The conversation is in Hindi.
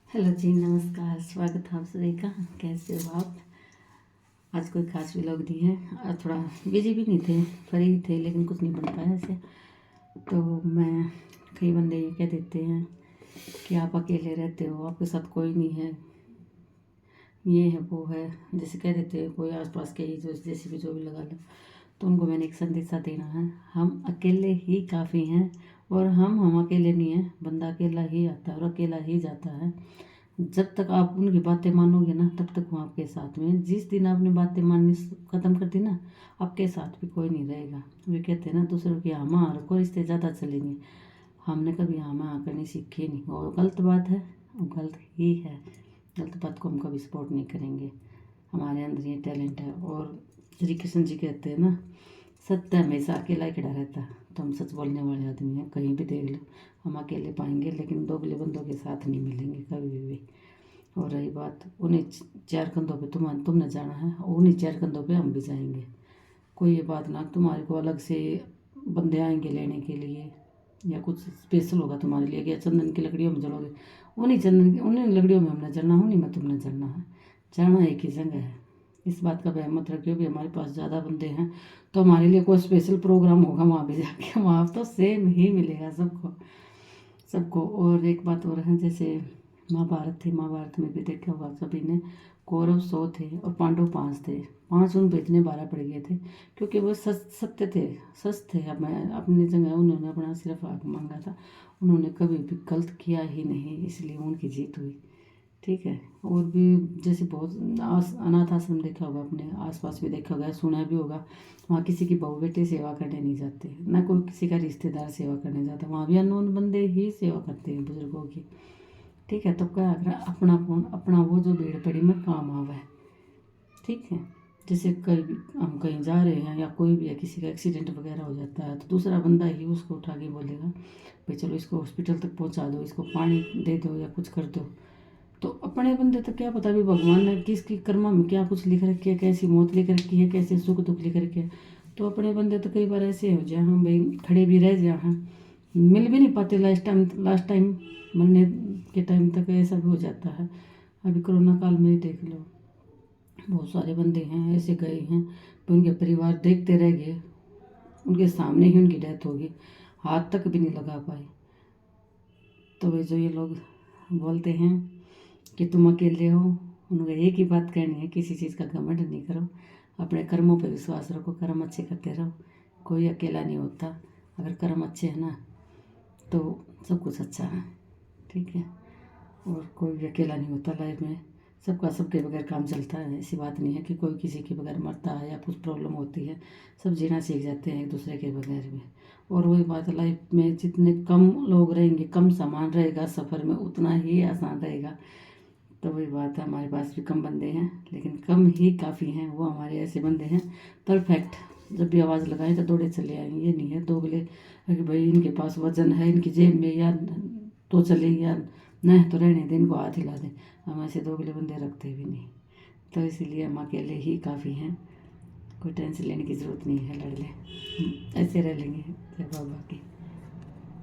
हेलो जी, नमस्कार। स्वागत है आप सभी का। कैसे हो आप? आज कोई खास व्लॉग नहीं है और थोड़ा बिजी भी नहीं थे, फ्री थे, लेकिन कुछ नहीं बन पाया ऐसे। तो मैं कई बंदे ये कह देते हैं कि आप अकेले रहते हो, आपके साथ कोई नहीं है, ये है वो है, जैसे कह देते हैं कोई आसपास के ही जो जैसे भी जो भी लगा लो। तो उनको मैंने एक संदेशा देना है, हम अकेले ही काफ़ी हैं। और हम अकेले नहीं हैं, बंदा अकेला ही आता है और अकेला ही जाता है। जब तक आप उनकी बातें मानोगे ना, तब तक वो आपके साथ में हैं। जिस दिन आपने बातें माननी ख़त्म कर दी ना, आपके साथ भी कोई नहीं रहेगा। वे कहते हैं ना, दूसरों की हाँ हाँ रखो, रिश्ते ज़्यादा चलेंगे। हमने कभी हाँ हाँ करनी सीखी नहीं, और गलत बात है, वो गलत ही है। गलत बात को हम कभी सपोर्ट नहीं करेंगे। हमारे अंदर ये टैलेंट है। और श्री कृष्ण जी कहते हैं ना, सत्य हमेशा अकेला ही खड़ा रहता है। तो हम सच बोलने वाले आदमी हैं, कहीं भी देख लो हम अकेले पाएंगे, लेकिन दोगले बंदों के साथ नहीं मिलेंगे कभी भी। और रही बात उन्हीं चार कंधों पे तुमने जाना है, और उन्हीं चार कंधों पे हम भी जाएंगे। कोई ये बात ना तुम्हारे को अलग से बंदे आएंगे लेने के लिए, या कुछ स्पेशल होगा तुम्हारे लिए कि चंदन की लकड़ियों में जलोगे। उन्हीं लकड़ियों में हमने जलना, उन्हीं में तुमने जलना है। जाना एक ही जगह है। इस बात का वह मत रखियो भी हमारे पास ज़्यादा बंदे हैं तो हमारे लिए कोई स्पेशल प्रोग्राम होगा वहाँ भी जाके, वहाँ तो सेम ही मिलेगा सबको सबको। और एक बात और है, जैसे महाभारत थी, महाभारत में भी देखा होगा सभी ने, कौरव 100 थे और पांडव 5 थे। 5 उन पे इतने 12 पड़ गए थे क्योंकि वो सत्य थे, सच थे। अब मैं अपनी जगह, उन्होंने अपना सिर्फ हक मांगा था, उन्होंने कभी भी गलत किया ही नहीं, इसलिए उनकी जीत हुई। ठीक है। और भी जैसे बहुत अनाथ आश्रम देखा होगा, अपने आसपास भी देखा होगा, सुना भी होगा, वहाँ किसी की बहू बेटे सेवा करने नहीं जाते, ना कोई किसी का रिश्तेदार सेवा करने जाता, वहाँ भी अननोन बंदे ही सेवा करते हैं बुजुर्गों की। ठीक है। तो क्या अगर अपना कौन, अपना वो जो भीड़ पड़ी में काम आवा है। ठीक है। जैसे कहीं भी हम कहीं जा रहे हैं या कोई भी है, किसी का एक्सीडेंट वगैरह हो जाता है, तो दूसरा बंदा ही उसको उठा के बोलेगा भाई चलो इसको हॉस्पिटल तक पहुंचा दो, इसको पानी दे दो या कुछ कर दो। तो अपने बंदे तो क्या पता भी भगवान ने किसकी कर्मा में क्या कुछ लिख रखी है, कैसी मौत लिख रखी है, कैसे सुख दुख लिख रखे है। तो अपने बंदे तो कई बार ऐसे हो जाए, हम भाई खड़े भी रह जाए, हाँ मिल भी नहीं पाते। लास्ट टाइम मरने के टाइम तक ऐसा भी हो जाता है। अभी कोरोना काल में ही देख लो, बहुत सारे बंदे हैं ऐसे गए हैं, तो उनके परिवार देखते रह गए, उनके सामने ही उनकी डेथ होगी, हाथ तक भी नहीं लगा पाए। तो वे जो ये लोग बोलते हैं कि तुम अकेले हो, उनको एक ही बात कहनी है, किसी चीज़ का घमंड नहीं करो, अपने कर्मों पे विश्वास रखो, कर्म अच्छे करते रहो। कोई अकेला नहीं होता, अगर कर्म अच्छे हैं ना तो सब कुछ अच्छा है। ठीक है। और कोई भी अकेला नहीं होता लाइफ में, सबका सबके बगैर काम चलता है। ऐसी बात नहीं है कि कोई किसी के बगैर मरता है या कुछ प्रॉब्लम होती है, सब जीना सीख जाते हैं एक दूसरे के बगैर में। और वही बात, लाइफ में जितने कम लोग रहेंगे, कम सामान रहेगा सफ़र में, उतना ही आसान रहेगा। तो वही बात है, हमारे पास भी कम बंदे हैं, लेकिन कम ही काफ़ी हैं। वो हमारे ऐसे बंदे हैं परफेक्ट, जब भी आवाज़ लगाएं तो दौड़े चले आएंगे। ये नहीं है दोगले कि भाई इनके पास वजन है इनकी जेब में, या तो चले, या नहीं तो रहने दें, इनको हाथ हिला दें। हम ऐसे दोगले बंदे रखते भी नहीं। तो इसीलिए हम अकेले ही काफ़ी हैं, कोई टेंशन लेने की ज़रूरत नहीं है, लड़ लें, ऐसे रह लेंगे जब बाबा की।